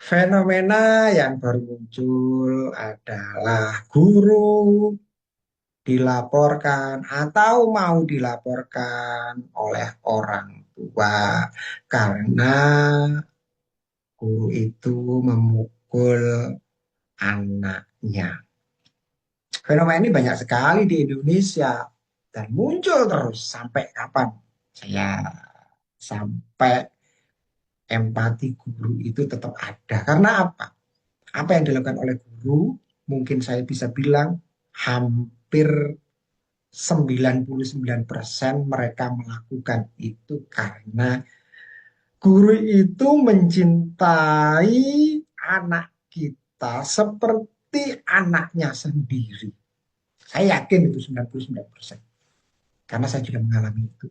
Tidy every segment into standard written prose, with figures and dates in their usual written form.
Fenomena yang baru muncul adalah guru dilaporkan atau mau dilaporkan oleh orang tua karena guru itu memukul anaknya. Fenomena ini banyak sekali di Indonesia dan muncul terus sampai kapan? Saya sampai empati guru itu tetap ada. Karena apa? Apa yang dilakukan oleh guru, mungkin saya bisa bilang hampir 99% mereka melakukan itu karena guru itu mencintai anak kita seperti anaknya sendiri. Saya yakin itu 99%. Karena saya juga mengalami itu.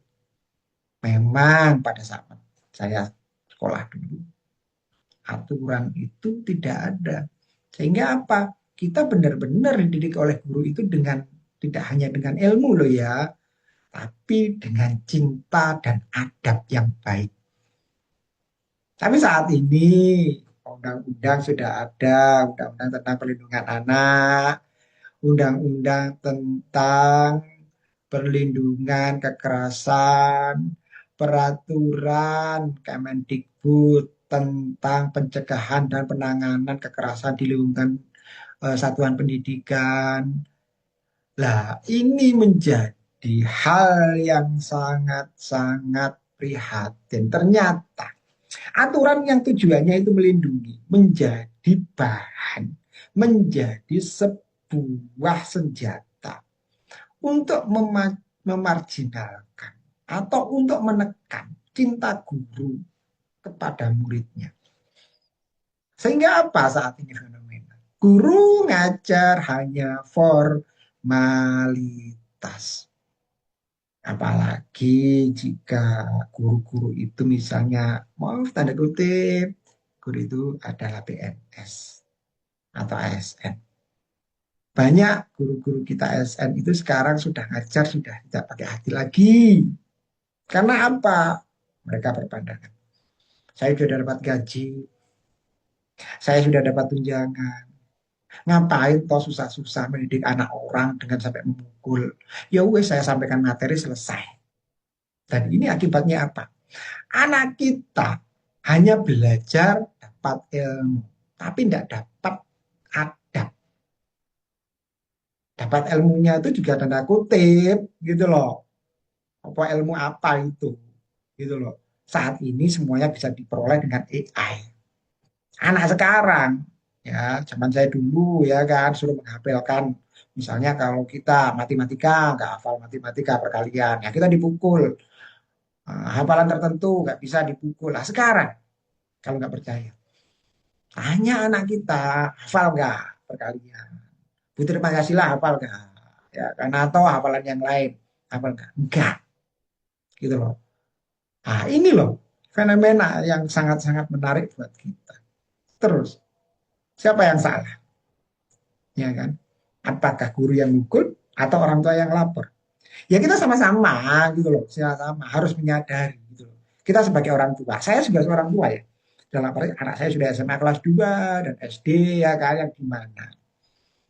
Memang pada saat saya sekolah dulu, aturan itu tidak ada. Sehingga apa? Kita benar-benar dididik oleh guru itu dengan tidak hanya dengan ilmu loh ya, tapi dengan cinta dan adab yang baik. Tapi saat ini undang-undang sudah ada, undang-undang tentang perlindungan anak, undang-undang tentang perlindungan kekerasan, peraturan Kemendikbud tentang pencegahan dan penanganan kekerasan di lingkungan satuan pendidikan. Lah, ini menjadi hal yang sangat-sangat prihatin. Ternyata aturan yang tujuannya itu melindungi menjadi bahan, menjadi sebuah senjata untuk memarjinalkan atau untuk menekan cinta guru kepada muridnya. Sehingga apa saat ini fenomena? Guru ngajar hanya formalitas. Apalagi jika guru-guru itu misalnya, maaf tanda kutip, guru itu adalah PNS atau ASN. Banyak guru-guru kita ASN itu sekarang sudah ngajar, sudah tidak pakai hati lagi. Karena apa? Mereka berpandangan. Saya sudah dapat gaji, saya sudah dapat tunjangan. Ngapain toh susah-susah mendidik anak orang dengan sampai memukul? Ya wes saya sampaikan materi selesai. Dan ini akibatnya apa? Anak kita hanya belajar dapat ilmu, tapi tidak dapat adab. Dapat ilmunya itu juga tanda kutip, gitu loh. Apa ilmu apa itu, gitu loh. Saat ini semuanya bisa diperoleh dengan AI. Anak sekarang, ya zaman saya dulu ya kan suruh menghafalkan. Misalnya kalau kita matematika nggak hafal matematika perkalian, ya kita dipukul. Hafalan tertentu nggak bisa dipukul. Nah sekarang kalau nggak percaya, tanya anak kita hafal nggak perkalian. Butir Pancasila hafal nggak? Ya karena atau hafalan yang lain hafal nggak? Enggak, gitu loh. Nah ini loh fenomena yang sangat-sangat menarik buat kita. Terus siapa yang salah? Ya kan? Apakah guru yang mukul atau orang tua yang lapor? Ya kita sama-sama gitu loh, sama-sama harus menyadari gitu loh. Kita sebagai orang tua, saya juga seorang tua ya. Dalam arti anak saya sudah SMA kelas 2 dan SD ya kan yang gimana.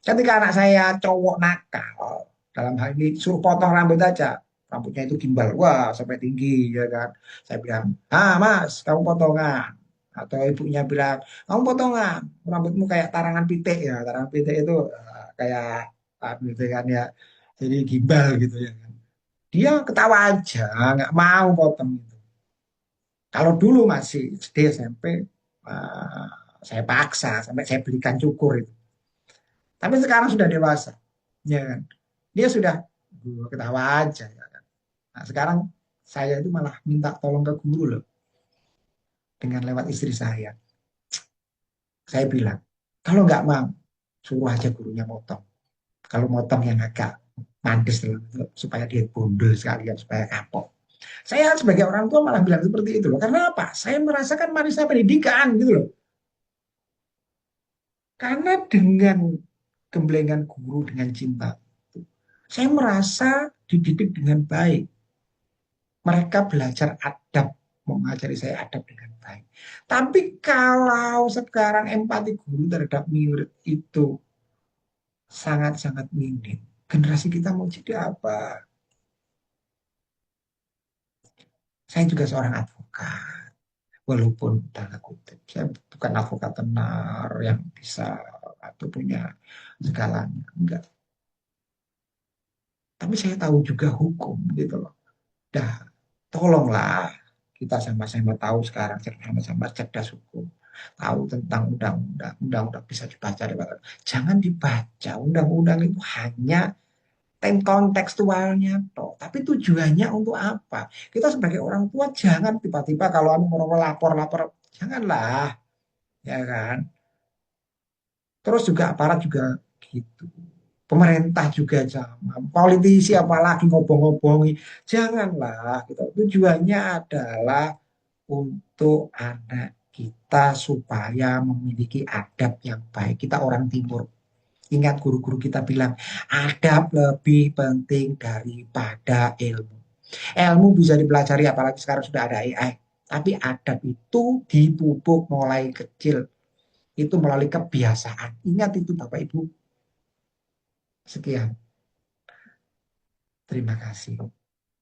Ketika anak saya cowok nakal, dalam hal ini suruh potong rambut aja, rambutnya itu gimbal, wah sampai tinggi ya kan. Saya bilang, ah mas, kamu potongan. Atau ibunya bilang, kamu potongan, rambutmu kayak tarangan pitik ya. Tarangan pitik itu kayak gitu kan ya. Jadi gimbal gitu ya kan. Dia ketawa aja, nggak mau potong itu. Kalau dulu masih SD SMP, eh, saya paksa sampai saya belikan cukur itu. Tapi sekarang sudah dewasa, ya kan? Dia sudah guru ketawa aja ya kan. Nah, sekarang saya itu malah minta tolong ke guru loh dengan lewat istri saya. Saya bilang, kalau nggak mau, suruh aja gurunya motong. Kalau motong yang agak manis supaya dia bondol sekalian, supaya kapok. Saya sebagai orang tua malah bilang seperti itu loh. Karena apa? Saya merasakan manisnya pendidikan gitu loh. Karena dengan gemblengan guru dengan cinta, saya merasa dididik dengan baik. Mereka belajar adab. mengajari saya adab dengan baik. Tapi kalau sekarang empati guru terhadap murid itu sangat-sangat minim, generasi kita mau jadi apa? Saya juga seorang advokat, walaupun tanda kutip saya bukan advokat tenar yang bisa atau punya segalanya, enggak. Tapi saya tahu juga hukum gitu loh. Dah, tolonglah kita sama-sama tahu sekarang sama-sama cerdas hukum. Tahu tentang undang-undang, undang-undang bisa dibaca. Jangan dibaca undang-undang itu hanya kontekstualnya toh. Tapi tujuannya untuk apa? Kita sebagai orang tua jangan tiba-tiba kalau anu mau lapor-lapor, janganlah, ya kan? Terus juga aparat juga gitu. Pemerintah juga sama. Politisi apalagi ngobong-ngobongi. Janganlah. Gitu. Tujuannya adalah untuk anak kita supaya memiliki adab yang baik. Kita orang timur. Ingat guru-guru kita bilang, adab lebih penting daripada ilmu. Ilmu bisa dipelajari apalagi sekarang sudah ada AI. Tapi adab itu dipupuk mulai kecil. Itu melalui kebiasaan. Ingat itu Bapak Ibu. Sekian. Terima kasih.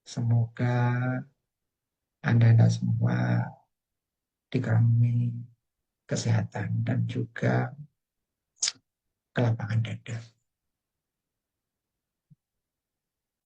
Semoga Anda semua dikaruniai kesehatan dan juga kelapangan dada.